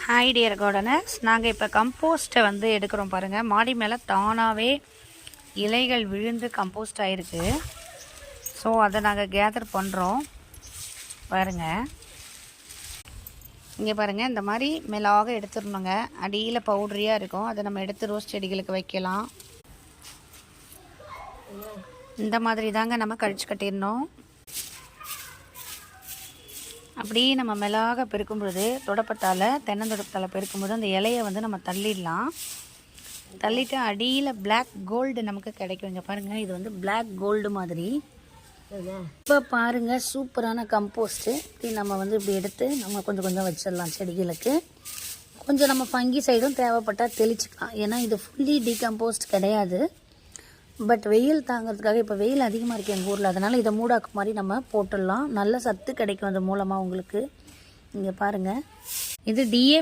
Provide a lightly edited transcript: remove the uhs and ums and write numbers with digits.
Hi dear gardeners, நாங்கள் இப்போ கம்போஸ்ட்டை வந்து எடுக்கிறோம் பாருங்கள். மாடி மேலே தானாகவே இலைகள் விழுந்து கம்போஸ்ட் ஆகிருக்கு. ஸோ அதை நாங்கள் கேதர் பண்ணுறோம் பாருங்கள். இங்கே பாருங்கள், இந்த மாதிரி மேலாக எடுத்துடணுங்க. அடியில் பவுடரியாக இருக்கும், அதை நம்ம எடுத்து ரோஸ் செடிகளுக்கு வைக்கலாம். இந்த மாதிரி தாங்க நம்ம கழிச்சு கட்டிடணும். அப்படியே நம்ம மெலாக பெருக்கும் பொழுது தொடப்பத்தால், தென்னந்தொடப்பத்தால் பெருக்கும்போது அந்த இலையை வந்து நம்ம தள்ளிடலாம். தள்ளிட்டு அடியில் பிளாக் கோல்டு நமக்கு கிடைக்கும். இங்கே பாருங்கள், இது வந்து பிளாக் கோல்டு மாதிரி. இப்போ பாருங்கள், சூப்பரான கம்போஸ்ட்டு. நம்ம வந்து இப்படி எடுத்து நம்ம கொஞ்சம் கொஞ்சம் வச்சிடலாம் செடிகளுக்கு. கொஞ்சம் நம்ம ஃபங்கி சைடும் தேவைப்பட்டால் தெளிச்சுக்கலாம். ஏன்னா இது ஃபுல்லி டீகம்போஸ்ட் கிடையாது. பட் வெயில் தாங்கிறதுக்காக, இப்போ வெயில் அதிகமாக இருக்குது எங்கள் ஊரில், அதனால் இதை மூடாக்கு மாதிரி நம்ம போட்டுடலாம். நல்ல சத்து கிடைக்கும் அது மூலமாக உங்களுக்கு. இங்கே பாருங்கள், இது டிஏ